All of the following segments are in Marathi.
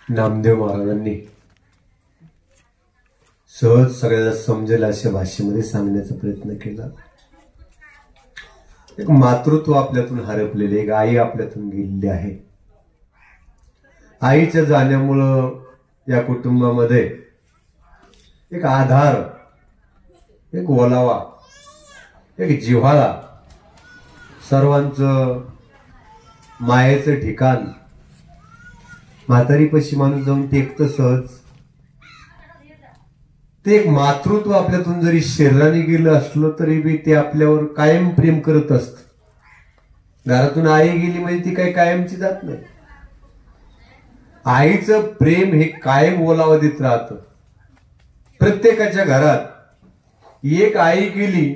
नामदेव महाराजांनी सहज सगळ्याला समजेल अशा भाषेमध्ये सांगण्याचा प्रयत्न केला. एक मातृत्व आपल्यातून हरपलेले, एक आई आपल्यातून गेलेली आहे. आईच्या जाण्यामुळं या कुटुंबामध्ये एक आधार, एक ओलावा, एक जिव्हाळा, सर्वांचं मायेचं ठिकाण, म्हातारीपाशी माणूस जाऊन टेकतं सहज. ते एक मातृत्व आपल्यातून जरी शरीराने गेलं असलं तरी बी ते आपल्यावर कायम प्रेम करत असत. घरातून आई गेली म्हणजे ती काही कायमची जात नाही. आईचं प्रेम हे कायम ओलावा देत राहतं. प्रत्येकाच्या घरात एक आई गेली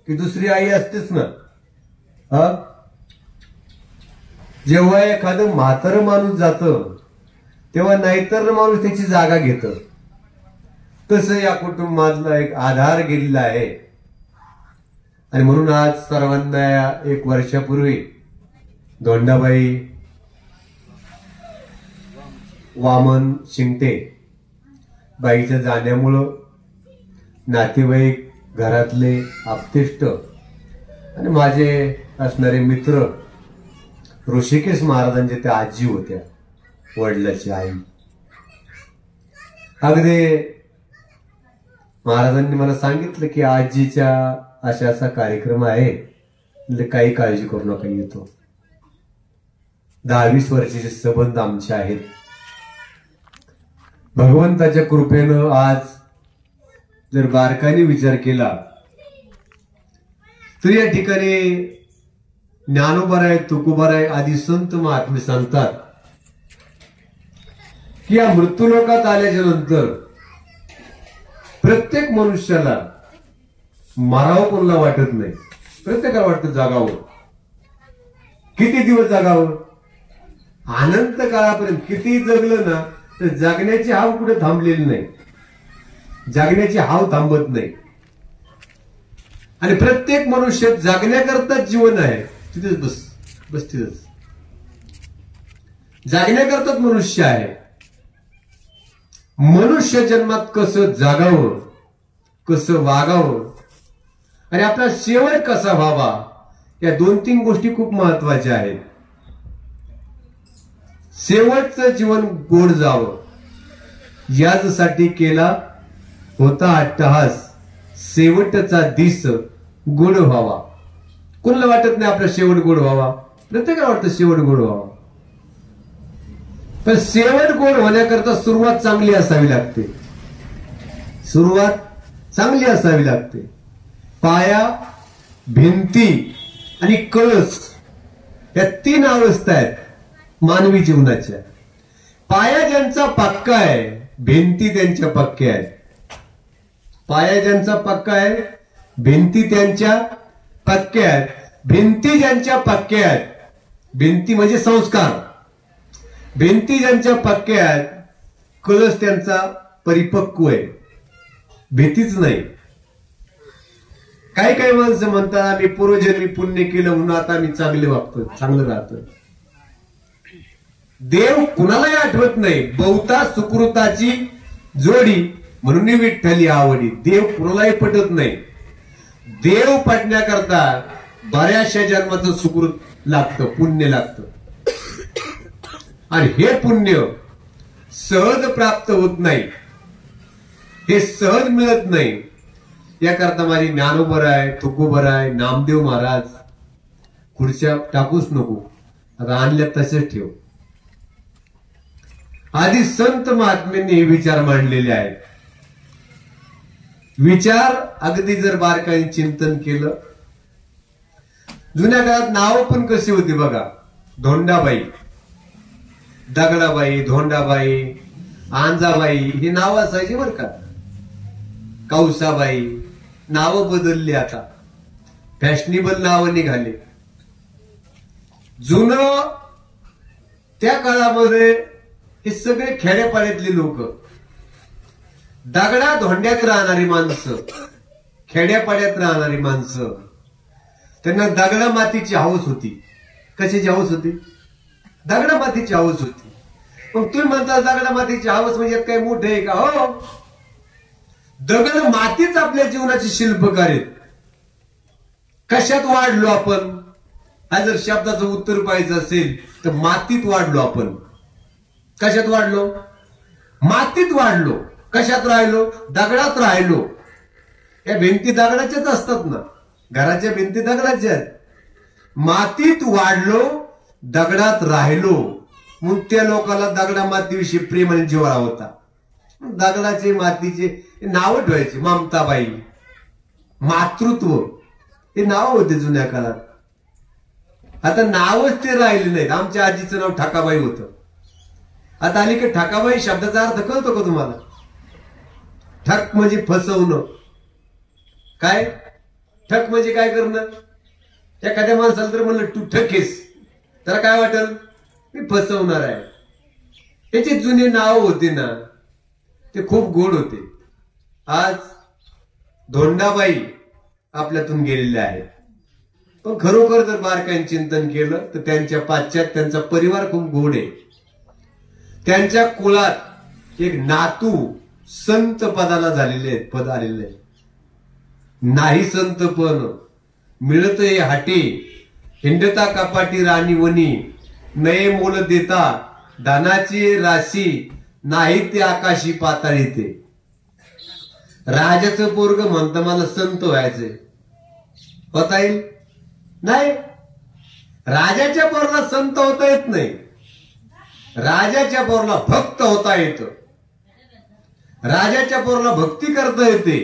की दुसरी आई असतेच ना. जेव्हा एखादं म्हातारं माणूस जातं तेव्हा नाहीतर माणूस त्याची जागा घेत. तसं या कुटुंबातला एक आधार गेलेला आहे. आणि म्हणून आज सर्वांना एक वर्षापूर्वी धोंडाबाई वामन शिंगटे बाईच्या जाण्यामुळं नातेवाईक, घरातले आप्तेष्ट आणि माझे असणारे मित्र, ऋषिकेश महाराजांच्या त्या आजी होत्या, वडिलाची आई. अगदी महाराजांनी मला सांगितलं की आजीच्या अशा असा कार्यक्रम आहे, काही काळजी करू नका, येतो. 10-20 वर्षाचे संबंध आमचे आहेत. भगवंताच्या कृपेनं आज जर बारकाईने विचार केला तर या ठिकाणी ज्ञानोबाराय, तुकोबाराय आदी संत महात्मे सांगतात की या मृत्यूलोकात आल्याच्या नंतर प्रत्येक मनुष्याला मरावं कोणाला वाटत नाही. प्रत्येकाला वाटतं जागावं. किती दिवस जागावं? अनंत काळापर्यंत. किती जगलं ना तर जगण्याची हाव कुठे थांबलेली नाही. जगण्याची हाव थांबत नाही. आणि प्रत्येक मनुष्य जगण्याकरता जीवन आहे. तिथेच बस तिथेच जागण्याकरताच मनुष्य आहे. मनुष्य जन्मात कसं जागावं, कसं वागावं आणि आपला शेवट कसा व्हावा, या 2-3 गोष्टी खूप महत्वाच्या आहेत. शेवटचं जीवन गोड जावं यासाठी केला होता अट्टहास, शेवटचा दिस गोड व्हावा. कोणाला वाटत नाही आपला शेवट गोड व्हावा? प्रत्येकाला वाटतं शेवट गोड व्हावा. पण शेवट गोड होण्याकरता सुरुवात चांगली असावी लागते. सुरुवात चांगली असावी लागते. पाया, भिंती आणि कळस या 3 अवस्था आहेत मानवी जीवनाच्या. पाया ज्यांचा पक्का आहे, भिंती त्यांच्या पक्क्या आहेत. पाया ज्यांचा पक्का आहे, भिंती त्यांच्या पक्क्या आहेत. भिंती ज्यांच्या पक्क्या आहेत, भिंती म्हणजे संस्कार, भिंती ज्यांच्या पक्क्या आहेत, कळस त्यांचा परिपक्व आहे, भीतीच नाही. काही काही माणसं म्हणतात आम्ही पूर्वजन्मी पुण्य केलं म्हणून आता आम्ही चांगले वागतो, चांगलं राहतो. देव कुणालाही आठवत नाही. बहुता सुकृताची जोडी म्हणून विठ्ठली आवडी. देव कुणालाही पटत नाही. देव पटण्याकरता बऱ्याचशा जन्माचं सुकृत लागतं, पुण्य लागतं. आणि हे पुण्य सहज प्राप्त होत नाही, हे सहज मिळत नाही. याकरता माझी ज्ञानोबराय, तुकोबराय, नामदेव महाराज खुर्च्या टाकूच नको, आता आणल्या तसेच ठेव आधी संत महात्म्यांनी हे विचार मांडलेले आहेत. विचार अगदी जर बारकाईने चिंतन केलं. जुन्या काळात नाव पण कशी होती बघा. धोंडाबाई, दगडाबाई, धोंडाबाई, आंजाबाई ही नाव असायची बरं का. कौसाबाई, नावं बदलली, आता फॅशनेबल नावं निघाले. जुनं त्या काळामध्ये हे सगळे खेड्यापाड्यातली लोक, दगडा धोंड्यात राहणारी माणसं, खेड्यापाड्यात राहणारी माणसं, त्यांना दगडा मातीची हौस होती. कशाची हौस होती? दगडा मातीची हौस होती. मग तुम्ही म्हणता दगडा मातीची हवस म्हणजे काही मोठे आहे का? हो, दगड मातीच आपल्या जीवनाचे शिल्पकार आहेत. कशात वाढलो आपण? हा जर शब्दाचं उत्तर पाहायचं असेल तर मातीत वाढलो आपण. कशात वाढलो? मातीत वाढलो. कशात राहिलो? दगडात राहिलो. या भिंती दगडाच्याच असतात ना, घराच्या भिंती दगडाच्या आहेत. मातीत वाढलो, दगडात राहिलो. मग त्या लोकांना दगडा मातीविषयी प्रेम आणि जिव्हाळा होता. दगडाचे मातीचे नावं ठेवायचे. ममताबाई, मातृत्व, हे नाव होते जुन्या काळात. आता नावच ते राहिले नाहीत. आमच्या आजीचं नाव ठाकाबाई होतं. आता अलीकडे ठाकाबाई शब्दाचा अर्थ कळतो का तुम्हाला? ठक म्हणजे फसवणं. काय ठक म्हणजे काय करणं? एखाद्या माणसाला जर म्हणलं तू ठकेस, तर काय वाटेल? मी फसवणार आहे. त्याचे जुने नाव होते ना, ते खूप गोड होते. आज धोंडाबाई आपल्यातून गेलेल्या आहेत. पण खरोखर जर बारकाईने चिंतन केलं तर त्यांच्या पाश्चात त्यांचा परिवार खूप गोड आहे. त्यांच्या कुळात एक नातू संत पदाला झालेले आहेत, पद आलेले आहे. नाही संत पण मिळत ये हाटी, हिंडता कपाटी राणी वनी, नये मोल देता दानाची राशी, नाही ते आकाशी पाताळी ते. राजाचं पोरग म्हणतं मला संत व्हायचंय, होता येईल? नाही. राजाच्या पोराला संत होता येत नाही. राजाच्या पोराला भक्त होता येतं. राजाच्या पोराला भक्ती करता येते.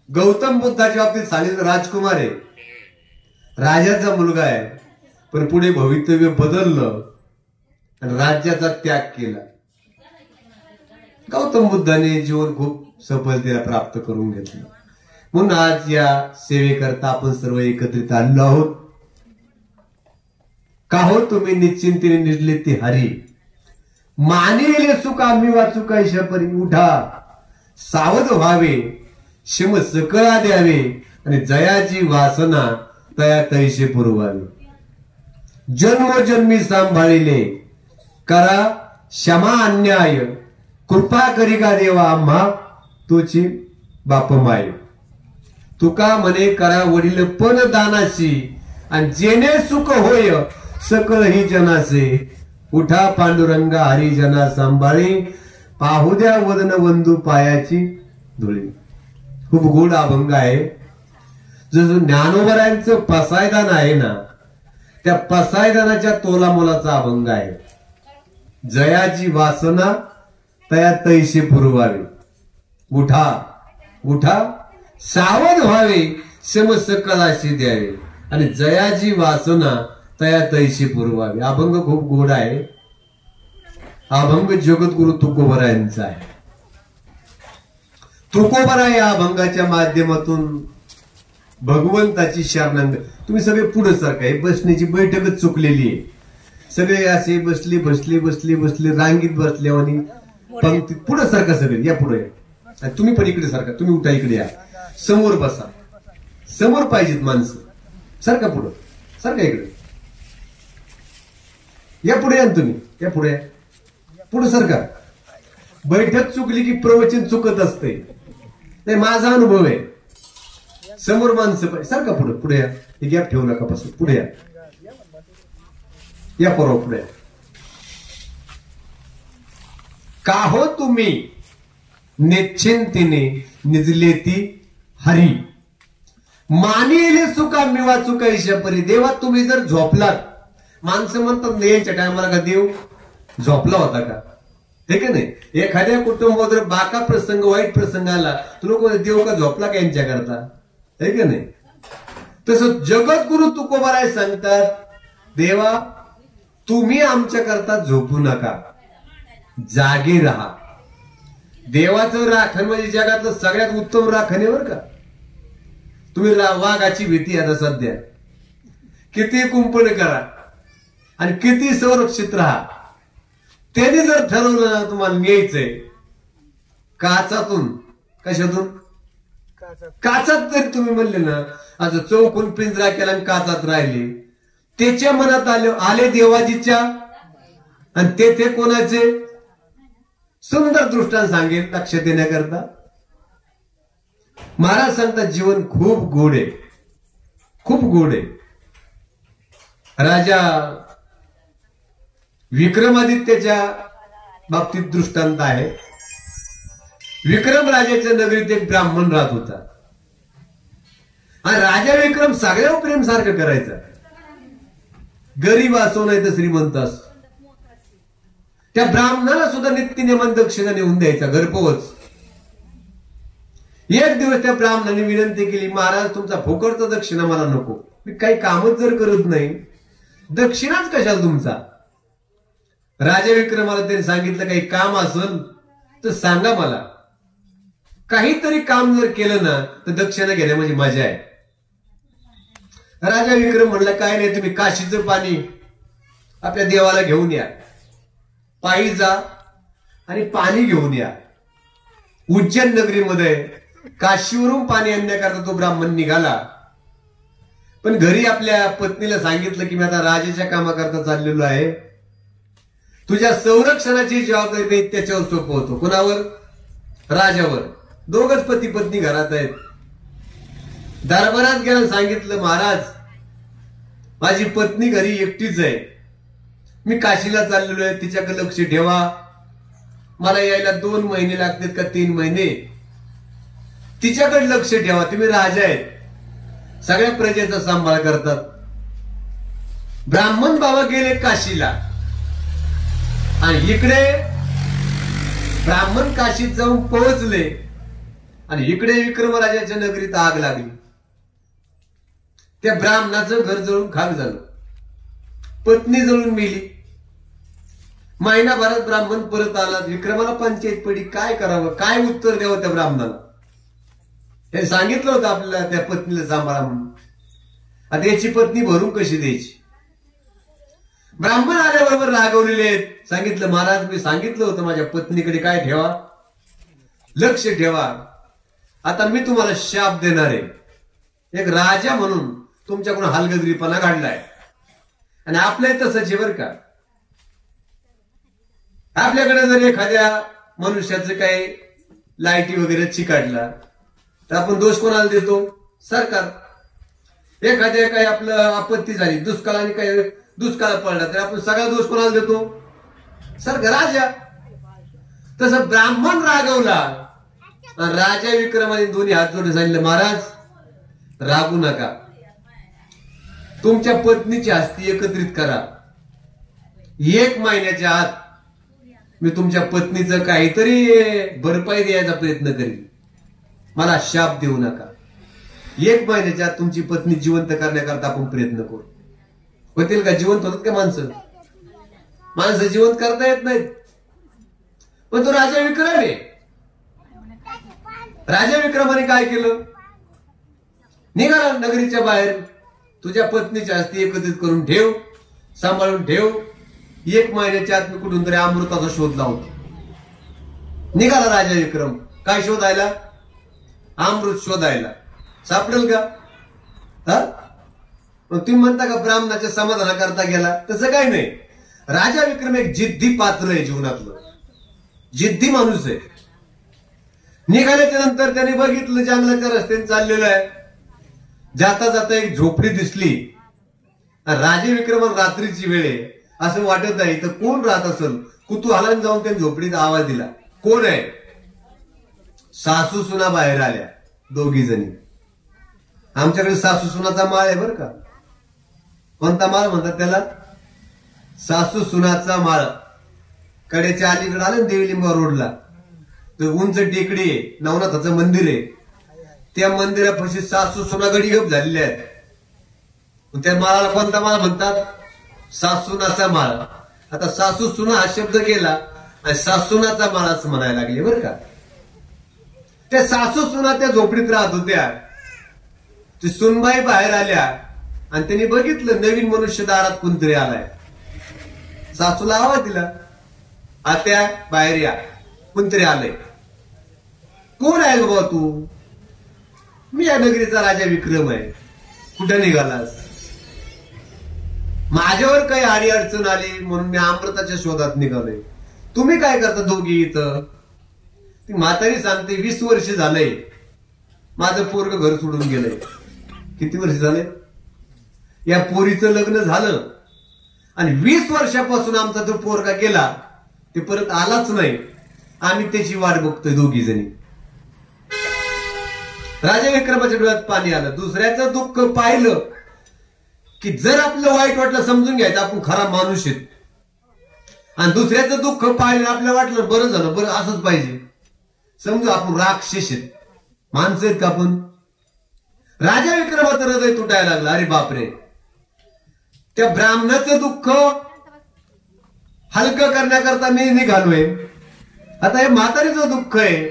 गौतम बुद्धाच्या बाबतीत सांगितलं, राजकुमार आहे, राजाचा मुलगा आहे, पण पुढे भवितव्य बदललं आणि राज्याचा त्याग केला. गौतम बुद्धाने जीवन खूप सफलतेला प्राप्त करून घेतलं. म्हणून आज या सेवेकरता आपण सर्व एकत्रित आलेलो आहोत. का हो तुम्ही निश्चिंतीने निजले ते हरी, मानिले सुख आम्ही वाचू कैशा परी. उठा सावध व्हावे, शिम सकळा द्यावे, आणि जयाची वासना तया तैसे पुरवावे. जन्मोजन्मी सांभाळिले करा क्षमा अन्याय, कृपा करी का देवा आम्हा तुझी बाप माय. तुका म्हणे करा वडील पण दानाशी, आणि जेणे सुख होय सकळ ही जनासे. उठा पांडुरंगा हरिजना सांभाळी, पाहू द्या वदन वंदू पायाची धुळी. खूप गोड अभंग आहे. जसं ज्ञानोबरायांचं पसायदान आहे ना, त्या पसायदानाच्या तोला मोलाचा अभंग आहे. जयाची वासना तया तैसे पुरवावे. उठा उठा सावध व्हावे, सम सकलाशी द्यावे, आणि जयाची वासना तया तैसे पुरवावे. अभंग खूप गोड आहे. अभंग जगद्गुरु तुकोबरायांचा आहे. तुकोबरा या अभंगाच्या माध्यमातून भगवंताची शरणांग. तुम्ही सगळे पुढे सारखा, हे बसण्याची बैठकच चुकलेली आहे. सगळे असे बसले बसले बसले बसले रांगीत बसल्यावानी पंक्तीत. पुढे सारखा सगळे, या पुढे. तुम्ही पण इकडे सारखा, तुम्ही उठा इकडे या, समोर बसा. समोर पाहिजेत माणसं. सारखा पुढं, सारखा इकडे या, पुढे या तुम्ही, या पुढे या, पुढे सारखा. बैठक चुकली की प्रवचन चुकत असते. नाही, माझा अनुभव आहे. समोर माणसं पाहिजे. सारखा पुढे, पुढे या. हे गॅप ठेवू नका पासून. पुढे या, या परवा पुढे. का हो तुम्ही निश्चिंतीने निजले ती हरी, मानिले सुका मी वाचू कैशा परी. देवा तुम्ही जर झोपलात, माणसं म्हणतात यांच्या टायमाला का देव झोपला होता का? हे का नाही? एखाद्या कुटुंबात जर बाका प्रसंग, वाईट प्रसंग आला, तर लोक देव का झोपला का यांच्या करता? हे का नाही? तसं जगद्गुरु तुकोबाराय सांगतात, देवा तुम्ही आमच्या करता झोपू नका, जागे राहा. देवाचं राखण म्हणजे जगातलं सगळ्यात उत्तम राखण आहे बरं का. तुम्ही वाघाची भीती आता सध्या, किती कुंपण करा आणि किती संरक्षित राहा, त्यांनी जर ठरवलं ना तुम्हाला न्यायचंय काचातून, कशातून? काचात जर तुम्ही म्हणले ना, असं चौकून पिंजरा केला आणि काचात राहिले, त्याच्या मनात आले देवाजीच्या आणि ते कोणाचे? सुंदर दृष्टांत सांगेल लक्ष देण्याकरता. महाराज सांगतात जीवन खूप गोड आहे, खूप गोड आहे. राजा विक्रमादित्यच्या बाबतीत दृष्टांत आहे. विक्रम राजाच्या नगरीत एक ब्राह्मण राहत होता आणि राजा विक्रम सगळ्यावर प्रेम सारखं करायचा. गरीब असो नाही तर श्रीमंत असो, त्या ब्राह्मणाला सुद्धा नित्यनेमान दक्षिणा नेऊन द्यायचा घरपोच. एक दिवस त्या ब्राह्मणाने विनंती केली, महाराज तुमचा फुकटचा दक्षिणा मला नको, मी काही कामच जर करत नाही, दक्षिणाच कशाला तुमचा. राजा विक्रमाला त्यांनी सांगितलं काही काम असेल तर सांगा मला, काहीतरी काम जर केलं ना तर दक्षिणा घेण्यामध्ये मजा आहे. राजा विक्रम म्हणला काय नाही, तुम्ही काशीचं पाणी आपल्या देवाला घेऊन या, पायी जा आणि पाणी घेऊन या. उज्जैन नगरीमध्ये काशीवरून पाणी आणण्याकरता तो ब्राह्मण निघाला. पण घरी आपल्या पत्नीला सांगितलं की मी आता राजाच्या कामाकरता चाललेलो आहे, तुझ्या संरक्षणाची जबाबदारी त्याच्यावर सोपवतो. कुणावर? राजावर. दोघच पती पत्नी घरात आहेत. दरबारात गेला, सांगितलं महाराज माझी पत्नी घरी एकटीच आहे, मी काशीला चाललेलो आहे, तिच्याकडे लक्ष ठेवा, मला यायला 2 महिने लागतात का 3 महिने, तिच्याकडे लक्ष ठेवा, तुम्ही राजा आहेत, सगळ्या प्रजेचा सांभाळ करतात. ब्राह्मण बाबा गेले काशीला आणि इकडे ब्राह्मण काशीत जाऊन पोहोचले आणि इकडे विक्रमराजाच्या नगरीत आग लागली. त्या ब्राह्मणाचं घर जळून खाक झालं, पत्नी जळून मेली. महिनाभरात ब्राह्मण परत आला. विक्रमाला पंचायत पडी, काय करावं, काय उत्तर द्यावं त्या ब्राह्मणाला. हे सांगितलं होतं आपल्याला त्या पत्नीला सांभाळा म्हणून, आता याची पत्नी भरून कशी द्यायची. ब्राह्मण आल्याबरोबर रागवलेले आहेत. सांगितलं महाराज मी सांगितलं होतं माझ्या पत्नीकडे काय ठेवा, लक्ष ठेवा. आता मी तुम्हाला शाप देणार आहे. एक राजा म्हणून तुमच्याकडून हलगर्जीपणा घडलाय आणि आपल्या तसंच आहे बरं का. आपल्याकडे जर एखाद्या मनुष्याचं काही लाईटी वगैरे चिकाडला तर आपण दोष कोणाला देतो? सरकार. एखाद्या काही आपलं आपत्ती झाली, दुष्काळाने काही दुष्काळ पडला तर आपण सगळा दोष कोणाला देतो? सरकार, राजा. तसं ब्राह्मण रागवला, राजा विक्रमाने दोन्ही हात जोडून सांगितलं महाराज रागू नका, तुमच्या पत्नीची आस्ती एकत्रित करा, 1 महिन्याच्या आत मी तुमच्या पत्नीचं काहीतरी भरपाई द्यायचा प्रयत्न करीन, मला शाप देऊ नका. 1 महिन्याच्या आत तुमची पत्नी जिवंत करण्याकरता आपण प्रयत्न करू. होतील का? जिवंत होतात का माणसं? माणसं जिवंत करता येत नाहीत. पण तो राजा विक्रम आहे. राजा विक्रमाने काय केलं? निघाला नगरीच्या बाहेर, तुझ्या पत्नीची आस्ती एकत्रित करून ठेव, सांभाळून ठेव, 1 महिन्याच्या आत मी कुठून तरी अमृताचा शोध लावतो. निघाला राजा विक्रम. काय शोधायला? अमृत शोधायला. सापडेल का? मग तुम्ही म्हणता का ब्राह्मणाच्या समाधानाकरता गेला? तसं काही नाही. राजा विक्रम एक जिद्दी पात्र आहे, जीवनातलं जिद्दी माणूस आहे. निघाल्याच्या नंतर त्याने बघितलं जंगलाच्या रस्त्याने चाललेलं आहे. जाता जाता एक झोपडी दिसली. राजे विक्रमन रात्रीची वेळ आहे, असं वाटत नाही तर कोण राहत असेल. कुतूहलाने जाऊन त्या झोपडीत आवाज दिला. कोण आहे? सासू सुना बाहेर आल्या, 2घी जणी. आमच्याकडे सासू सुनाचा माळ आहे बरं का. कोणता माळ म्हणतात त्याला? सासू सुनाचा माळ. कड्याच्या अलीकडे आलं ना देवीलिंबा रोडला, तर उंच टेकडी आहे, नवनाथाचं मंदिर आहे. त्या मंदिरापाशी सासू सुना गडीगप झालेल्या आहेत. त्या माळाला कोणता माळ म्हणतात? सासूनाचा माळ. आता सासू सुना हा शब्द गेला आणि सासूनाचा माळ असं म्हणायला लागले बरं का. त्या सासू सुना त्या झोपडीत राहत होत्या. ती सुनबाई बाहेर आल्या आणि त्यांनी बघितलं नवीन मनुष्य दारात कोणतरी आलाय. सासूला आवाज दिला, आत्या बाहेर या, कोणतरी आलंय. कोण आहे बाबा तू? मी या नगरीचा राजा विक्रम आहे. कुठे निघालास? माझ्यावर काही आडी अडचण आली म्हणून मी अमृताच्या शोधात निघालोय. तुम्ही काय करता दोघी इथं? ती म्हातारी सांगते 20 वर्ष झालंय माझं पोरग घर सोडून गेलंय. किती वर्ष झाले? या पोरीचं लग्न झालं आणि 20 वर्षापासून आमचा जो पोरगा गेला ते परत आलाच नाही. आम्ही त्याची वाट बघतोय दोघी जणी. राजा विक्रमाच्या डोळ्यात पाणी आलं. दुसऱ्याचं दुःख पाहिलं की जर आपलं वाईट वाटलं समजून घ्यायचं आपण खरा माणूस आहेत, आणि दुसऱ्याचं दुःख पाहिलं आपल्याला वाटलं बरं झालं, बरं असंच पाहिजे, समजू आपण राक्षस आहेत, माणसं आहेत का आपण? राजा विक्रमाचं हृदय तुटायला लागलं. अरे बापरे, त्या ब्राह्मणाचं दुःख हलकं करण्याकरता मी निघालोय. आता हे म्हातारीचं दुःख आहे.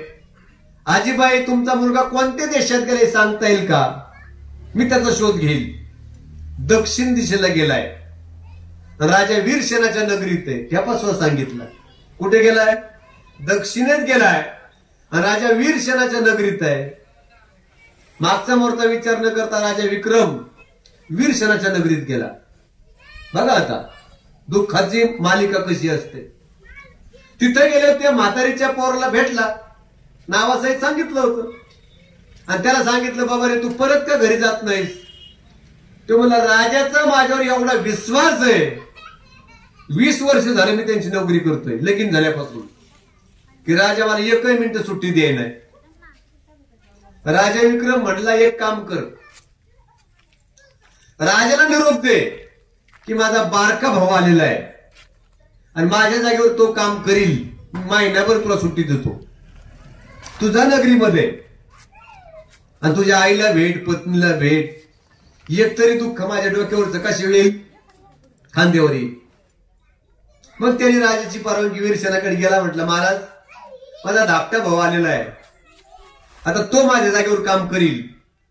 आजीबाई तुमचा मुलगा कोणत्या देशात गेलाय सांगता येईल का? मी त्याचा शोध घेईल. दक्षिण दिशेला गेलाय, राजा वीरसेनाच्या नगरीत आहे. ह्यापासून सांगितलं कुठे गेलाय? दक्षिणेत गेलाय आणि राजा वीरसेनाच्या नगरीत आहे. मागचा मोरचा विचार न करता राजा विक्रम वीरसेनाच्या नगरीत गेला. बघा आता दुःखाची मालिका कशी असते. तिथे गेले त्या म्हातारीच्या पोराला भेटला, नावासहित सांगितलं होतं, आणि त्याला सांगितलं बाबा रे तू परत का घरी जात नाहीस? तो म्हणला राजाचा माझ्यावर एवढा विश्वास आहे, 20 वर्ष झाले मी त्यांची नोकरी करतोय लगीन झाल्यापासून, की राजा मला एकही मिनिट सुट्टी द्याय नाही. राजा विक्रम म्हटला एक काम कर, राजाला निरोप दे की माझा बारका भाऊ आलेला आहे आणि माझ्या जागेवर तो काम करील, महिनाभर तुला सुट्टी देतो, तुझ्या नगरीमध्ये, आणि तुझ्या आईला भेट, पत्नीला भेट, एकतरी दुःख माझ्या डोक्यावरचं कशी वेळ खांद्यावर येईल. मग त्यांनी राजाची परवानगी वीरसेनाकडे गेला. म्हटलं महाराज माझा धाकटा भाऊ आलेला आहे, आता तो माझ्या जागेवर काम करील,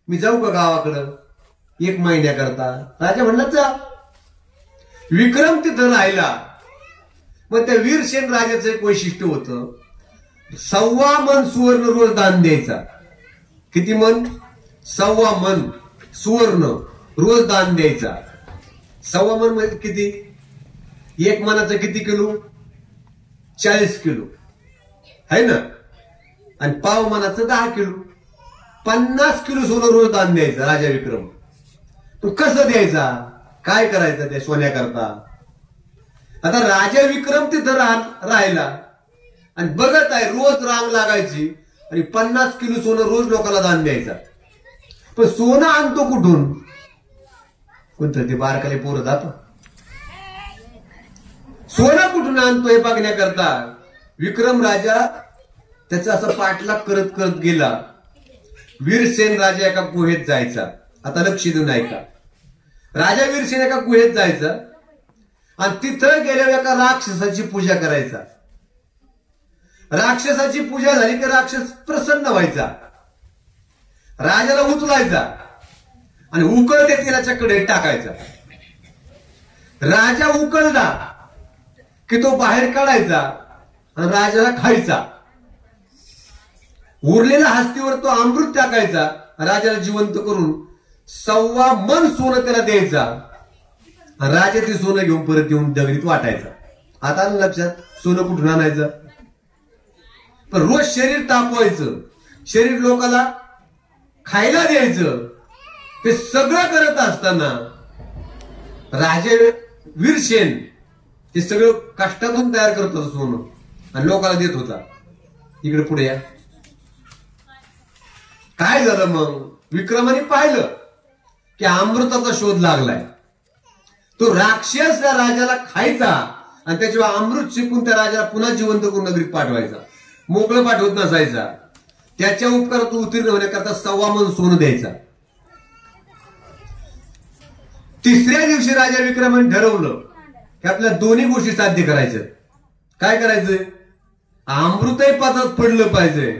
मी जाऊ का गावाकडं 1 महिन्याकरता? राजा म्हणला जा. विक्रम तिथं राहिला. मग त्या वीरसेन राजाचं एक वैशिष्ट्य होतं, 1.25 मन सुवर्ण रोज दान द्यायचा. किती मन? 1.25 मन सुवर्ण रोज दान द्यायचा. 1.25 मन म्हणजे किती? 1 मनाचं किती किलो? 40 किलो है ना. आणि पाव मनाचं 10 किलो, 50 किलो सोनं रोज दान द्यायचं राजा विक्रम. तो कसं द्यायचा, काय करायचं त्या सोन्याकरता? आता राजा विक्रम तिथं राहिला आणि बघत आहे रोज रांग लागायची आणि 50 किलो सोनं रोज लोकांना दान द्यायचा. पण सोनं आणतो कुठून? कोणतं ते बारकाले पोरं जात, सोनं कुठून आणतो हे बघण्याकरता विक्रम राजा त्याचा असं पाठलाग करत करत गेला. वीरसेन राजा एका गुहेत जायचा. आता लक्ष देऊन ऐका. राजा वीरसेन एका गुहेत जायचा आणि तिथं गेल्यावर एका राक्षसाची पूजा करायचा. राक्षसाची पूजा झाली की राक्षस प्रसन्न व्हायचा, राजाला उचलायचा आणि उकळते तेलाच्या कडेत टाकायचा. राजा उकळला की तो बाहेर काढायचा आणि राजाला खायचा. उरलेल्या हस्तीवर तो अमृत टाकायचा, राजाला जिवंत करून 1.25 मन सोनं त्याला द्यायचा. राजा ते सोनं घेऊन परत येऊन दगडीत वाटायचा. आता लक्षात सोनं कुठून आणायचं? पण रोज शरीर तापवायचं, शरीर लोकाला खायला द्यायचं. ते सगळं करत असताना राजा वीरसेन ते सगळं कष्टातून तयार करत होता सोनं आणि लोकांना देत होता. इकडे पुढे या. काय झालं मग? विक्रमाने पाहिलं की अमृताचा शोध लागलाय. तो राक्षस त्या राजाला खायचा आणि त्याच्यावर अमृत शिकून त्या राजाला पुन्हा जिवंत करून नगरीत पाठवायचा, मोकळं पाठवत नसायचा. त्याच्या उपकारात तो उत्तीर्ण होण्याकरता 1.25 मन सोनं द्यायचा. तिसऱ्या दिवशी राजा विक्रमाने ठरवलं की आपल्या दोन्ही गोष्टी साध्य करायच्या. काय करायचंय? अमृतही पात्रात पडलं पाहिजे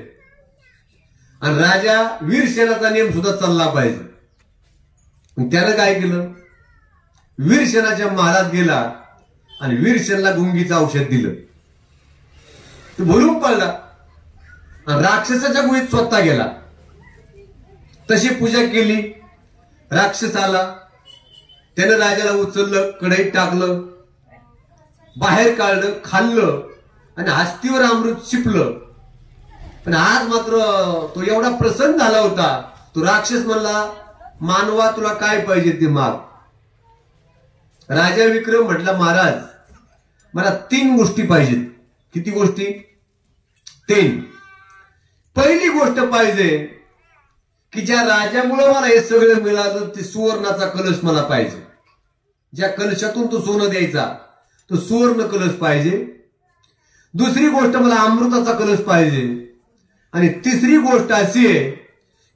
आणि राजा वीरसेनाचा नियम सुद्धा चालला पाहिजे. त्यानं काय केलं? वीरसेनाच्या महालात गेला आणि वीरसेनला गुंगीचं औषध दिलं. तो भरून पडला आणि राक्षसाच्या गुहेत स्वतः गेला. तशी पूजा केली. राक्षस आला, त्यानं राजाला उचललं, कढईत टाकलं, बाहेर काढलं, खाल्लं आणि हस्तीवर अमृत शिपलं. पण आज मात्र तो एवढा प्रसन्न झाला होता, तो राक्षस म्हणला, मानवा तुला काय पाहिजे ते माग. राजा विक्रम म्हटला, महाराज मला 3 गोष्टी पाहिजेत. किती गोष्टी? 3. पहिली गोष्ट पाहिजे की ज्या राजामुळे मला हे सगळं मिळालं ते सुवर्णाचा कलश मला पाहिजे. ज्या कलशातून तो सोनं द्यायचा तो सुवर्ण कलश पाहिजे. दुसरी गोष्ट मला अमृताचा कलश पाहिजे. आणि तिसरी गोष्ट अशी आहे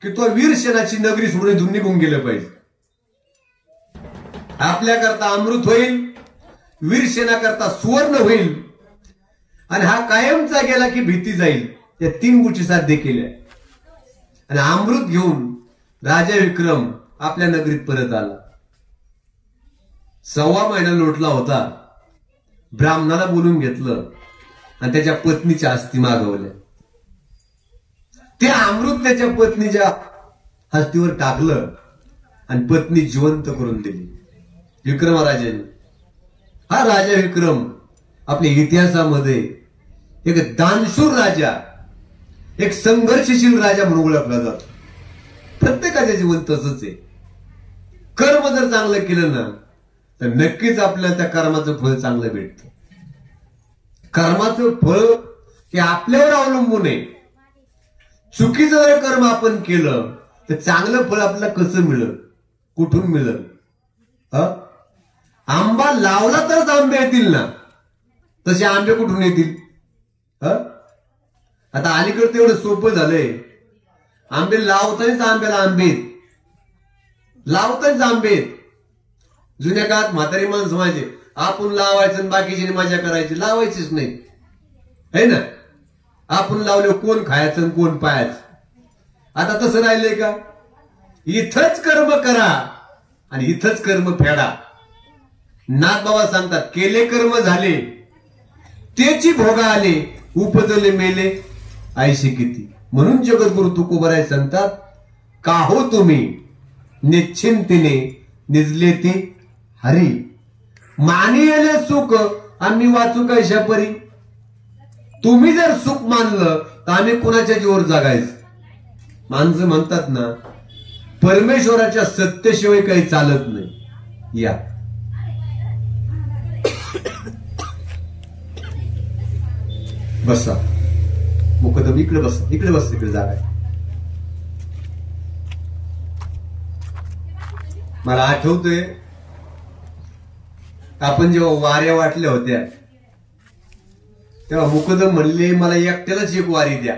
की तो वीरसेनाची नगरी सोडून इथून निघून गेलं पाहिजे. आपल्याकरता अमृत होईल, वीरसेना करता सुवर्ण होईल आणि हा कायमचा गेला की भीती जाईल. या 3 गोष्टी साध्य केल्या आणि अमृत घेऊन राजा विक्रम आपल्या नगरीत परत आला. 1.25 महिना लोटला होता. ब्राह्मणाला बोलून घेतलं आणि त्याच्या पत्नीच्या अस्थी मागवल्या. ते अमृत त्याच्या पत्नीच्या हस्तीवर टाकलं आणि पत्नी जिवंत करून दिली विक्रमराजाने. हा राजा विक्रम आपल्या इतिहासामध्ये एक दानशूर राजा, एक संघर्षशील राजा म्हणून ओळखला जातो. प्रत्येकाच्या जीवन तसंच आहे. कर्म जर चांगलं केलं ना तर नक्कीच आपल्याला त्या कर्माचं फळ चांगलं भेटतं. कर्माचं फळ हे आपल्यावर अवलंबून आहे. चुकीचं जर कर्म आपण केलं तर चांगलं फळ आपल्याला कसं मिळेल, कुठून मिळेल? आंबा लावला तरच आंबे येतील ना, तसे आंबे कुठून येतील? आता अलीकडे तेवढं सोपं झालंय. आंबे लावताच आंब्याला आंबे, लावताच आंबे. जुन्या काळात म्हातारी माणसं माझे आपण लावायचं आणि बाकीची मजा करायची, लावायचीच नाही है ना. आपण लावले कोण खायचं आणि कोण पाहायचं. आता तसं राहिलंय का? इथंच कर्म करा आणि इथंच कर्म फेडा. नाथबाबा सांगतात, केले कर्म झाले त्याची भोगा आले, उपजले मेले ऐशी किती. म्हणून जगद्गुरु तुकोबराय सांगतात, काहो तुम्ही निश्चिंतीने निजले ते हरी, मानिले सुख आम्ही वाचू कैशा परी. तुम्ही जर सुख मानलं तर आम्ही कोणाच्या जीवावर जगायचं. माणसं म्हणतात ना, परमेश्वराच्या सत्तेशिवाय काही चालत नाही. या बसा, मुकदम इकडे बस, इकडे बस, इकडे जागा आहे. मला आठवतंय आपण जेव्हा वाऱ्या वाटल्या होत्या तेव्हा मुकदम म्हणले, मला एकट्यालाच एक वारी द्या,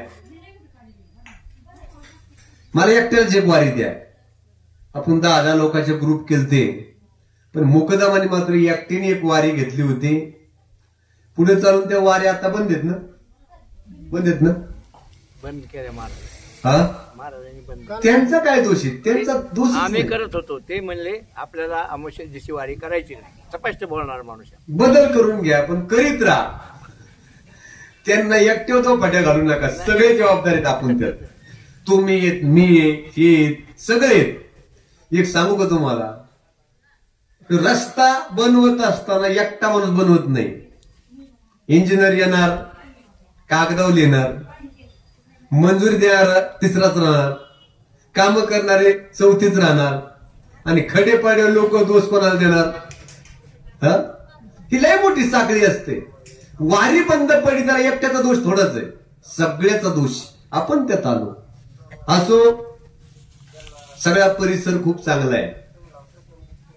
मला एकट्यालाच एक वारी द्या. आपण 10 लोकांचे ग्रुप केलते, पण मुकदमाने मात्र एकटीने एक वारी घेतली होती. पुढे चालून त्या वाऱ्या आता बंद आहेत ना, बंद आहेत ना, बंद केल्या महाराज. महाराजांनी बंद. त्यांचा काय दोष आहे? त्यांचा दोष आम्ही करत होतो. ते म्हणले आपल्याला अमावस्या दिवशी वारी करायची नाही. स्पष्ट बोलणार माणूस. बदल करून घ्या पण करीत राहा. त्यांना एकटे तो फट्या घालू नका. सगळे जबाबदार आहेत आपण. तर तुम्ही येत, मी येत, हे येत, सगळे येत. एक सांगू का तुम्हाला, रस्ता बनवत असताना एकटा माणूस बनवत नाही. इंजिनियर येणार, कागदावर लिहिणार, मंजुरी देणारा तिसराच राहणार, काम करणारे चौथीच राहणार आणि खडेपाडे लोक दोष कोणाला देणार? ही लय मोठी साखळी असते. वारी बंद पडली तर एकट्याचा दोष थोडाच आहे, सगळ्याचा दोष. आपण त्यात आलो. असो, सगळा परिसर खूप चांगला आहे.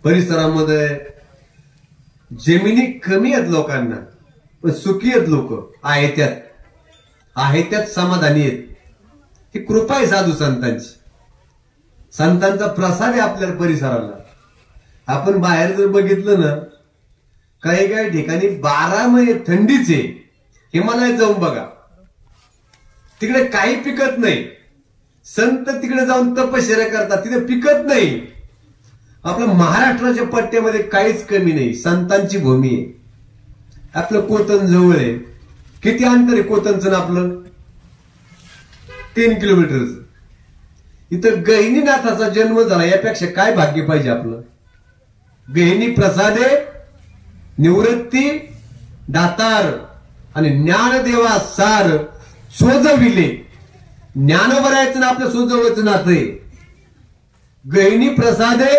परिसरामध्ये जमिनी कमी आहेत लोकांना, पण सुखी आहेत लोक. आहे त्यात समाधानी आहेत. ही कृपा आहे साधू संतांची. संतांचा प्रसाद आहे आपल्या परिसराला. आपण बाहेर जर बघितलं ना, काही काही ठिकाणी 12 महिने थंडीचे. हिमालयात जाऊन बघा, तिकडे काही पिकत नाही. संत तिकडे जाऊन तपश्चर्या करतात, तिथे पिकत नाही. आपल्या महाराष्ट्राच्या पट्ट्यामध्ये काहीच कमी नाही. संतांची भूमी आहे. आपलं कोतन जवळ आहे. किती अंतर आहे कोतनचं ना आपलं? 3 किलोमीटरचं. इथं गहिनीनाथाचा जन्म झाला, यापेक्षा काय भाग्य पाहिजे आपलं? गहिनी प्रसादे निवृत्ती दातार आणि ज्ञानदेवा सार सोजविले. ज्ञानोबरायचं ना आपलं सोजवायचं नातं आहे. गहिनी प्रसादे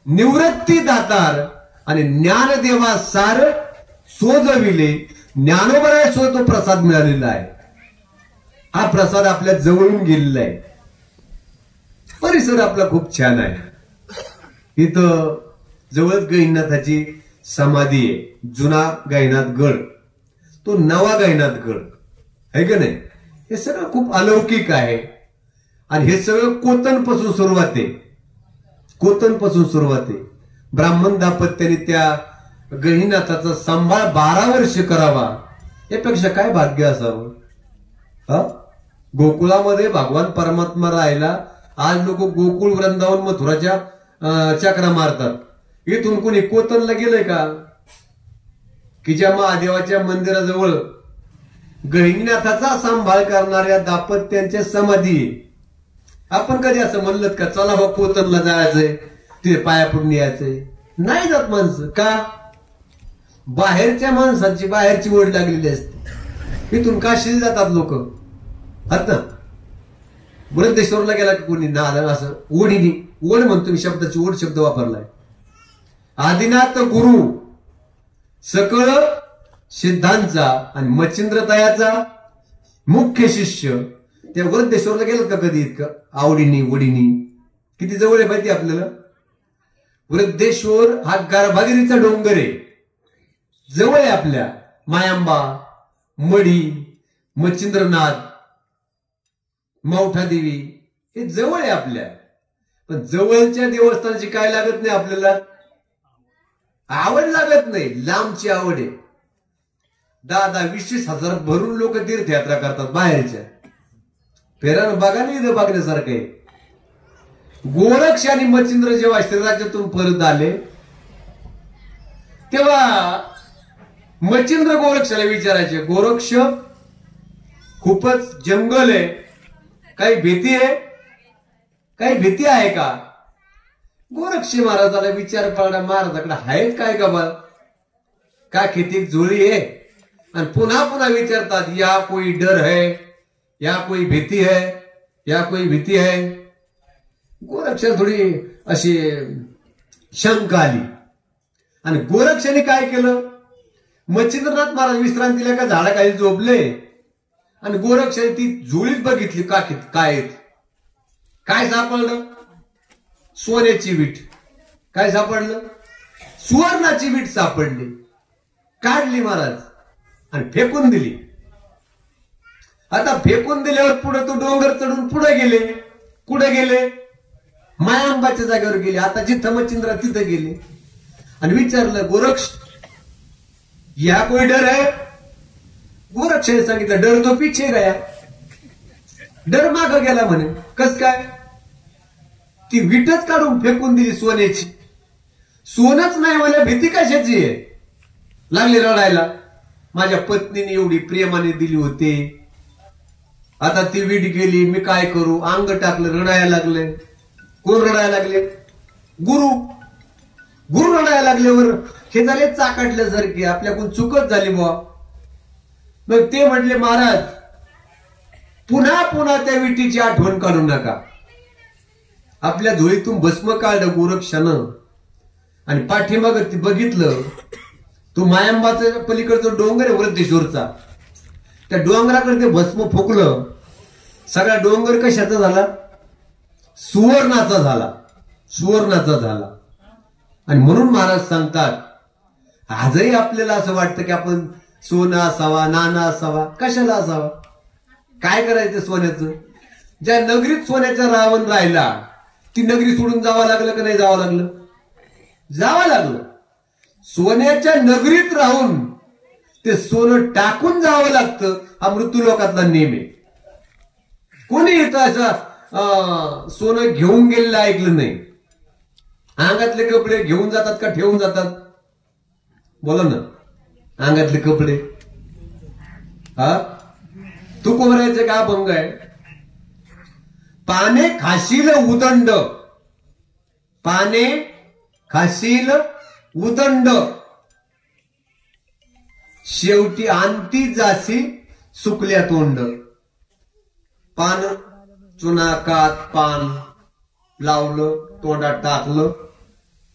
निवृत्ती दातार आणि ज्ञानदेवा सार सोजविले. ज्ञानोबराय तो प्रसाद मिळालेला आहे. हा प्रसाद आपल्या जवळून गेलेला आहे. परिसर आपला खूप छान आहे. इथं जवळच गहिनीनाथाची समाधी आहे. जुना गहिनीनाथ गड, तो नवा गहिनीनाथ गड आहे का नाही. हे सगळं खूप अलौकिक आहे. आणि हे सगळं कोतनपासून सुरुवात आहे. कोतनपासून सुरुवात आहे. ब्राह्मण दाम्पत्याने त्या गहिनीनाथाचा सांभाळ 12 वर्ष करावा, यापेक्षा काय भाग्य असावं. गोकुळामध्ये भगवान परमात्मा राहिला. आज लोक गोकुळ वृंदावन मथुराच्या चक्रा मारतात. इथून कोणी कोतनला गेलंय का? की ज्या महादेवाच्या मंदिराजवळ गहिनीनाथाचा सांभाळ करणाऱ्या दाम्पत्यांच्या समाधी. आपण कधी असं म्हणलं का चला बा कोतनला जायचंय, तिथे पाया पडून यायचंय? नाही जात माणसं. का? बाहेरच्या माणसांची बाहेरची ओढ लागलेली असते. इथून काशीला जातात लोक. आता बृहदेश्वरला गेला की कोणी ना असं ओढीनी, ओढ म्हणतो मी, शब्दाची ओढ शब्द वापरलाय. आदिनाथ गुरु सकळ सिद्धांचा आणि मच्छिंद्रतायाचा मुख्य शिष्य त्या बृहदेश्वरला गेलं का कधी? इतकं आवडीनी ओढीनी. किती जवळ आहे माहिती आपल्याला? बृहदेश्वर हा गर्भागिरीचा डोंगर आहे. जवळ आहे आपल्या. मायांबा, मढी, मच्छिंद्रनाथ, मावठा देवी हे जवळ आहे आपल्या. पण जवळच्या देवस्थानाची काय लागत नाही आपल्याला? आवड लागत नाही. लांबची आवड आहे. 10-20 हजार भरून लोक तीर्थयात्रा करतात बाहेरच्या. फेरानं बघा नाही, इथं बघण्यासारखं आहे. गोरक्ष आणि मच्छिंद्र जेव्हा श्रीराज्यातून परत आले तेव्हा मच्छिंद्र गोरक्षाला विचारायचे, गोरक्ष खूपच जंगल आहे, काही भीती आहे? काही भीती आहे का? गोरक्ष महाराजाला विचार पडला, महाराजाकडे आहेत काय का बा? का किती जुळी आहे? आणि पुन्हा पुन्हा विचारतात, या कोई डर है, या कोई भीती है, या कोई भीती है. गोरक्षाला थोडी अशी शंका आली. आणि गोरक्षाने काय केलं? मच्छिंद्रनाथ महाराज विश्रांतीला एका झाडाखाली झोपले आणि गोरक्षाने ती जुळीच बघितली. काय काय सापडलं? सोन्याची वीट. काय सापडलं? सुवर्णाची वीट सापडली. काढली महाराज आणि फेकून दिली. आता फेकून दिल्यावर पुढे तो डोंगर चढून पुढे गेले. कुठे गेले? मायांबाच्या जागेवर गेले. आता जिथं मच्छिंद्र तिथं गेले आणि विचारलं, गोरक्ष या कोई डर है? गोरक्षाने सांगितलं, डर तो पीछे गया. डर माग गेला म्हणे. कस काय? ती विटच काढून फेकून दिली सोन्याची. सोनच नाही मला भीती कशाची आहे? लागली रडायला. माझ्या पत्नीने एवढी प्रेमाने दिली होती, आता ती वीट गेली, मी काय करू? अंग टाकलं, रडायला लागले. कोण रडायला लागले? गुरु. गुरु रडायला लागल्यावर हे झाले चाकाटल्यासारखे, आपल्याकडून चुकत झाली बुवा. मग ते म्हटले, महाराज पुन्हा पुन्हा त्या विटीची आठवण काढू नका. आपल्या झोळीतून भस्म काढलं गोरक्षानं आणि पाठीमाग ती बघितलं, तो मायांबाचा पलीकडचा डोंगर आहे वृद्धेश्वरचा, त्या डोंगराकडे ते भस्म फुकलं. सगळा डोंगर कशाचा झाला? सुवर्णाचा झाला. सुवर्णाचा झाला. आणि म्हणून महाराज सांगतात, आजही आपल्याला असं वाटतं की आपण सोनं असावा, नाणं असावा. कशाला असावा? काय करायचं सोन्याचं? ज्या नगरीत सोन्याचा रावण राहिला, ती नगरी सोडून जावं लागलं का नाही जावं लागलं? जावं लागलं. सोन्याच्या नगरीत राहून ते सोनं टाकून जावं लागतं, हा मृत्यू लोकातला नेम आहे. कोणी इथं असं सोनं घेऊन गेलेलं ऐकलं नाही. अंगातले कपडे घेऊन जातात का ठेवून जातात? बोला ना. अंगातले कपडे तू कोरायचं का भंग आहे? पाने खाशील उदंड, पाने खाशील उदंड, शेवटी अंती जाशी सुकल्या तोंड. पान चुनाकात पान लावलं, तोंडात टाकलं,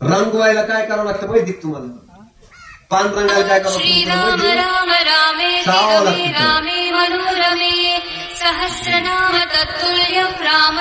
रंगवायला काय करावं लागतं माहिती का तुम्हाला? पान रंगायला काय करावं श्रीराम राम रामे रामे मनोरमे सहस्रनाम तत्तुल्यं राम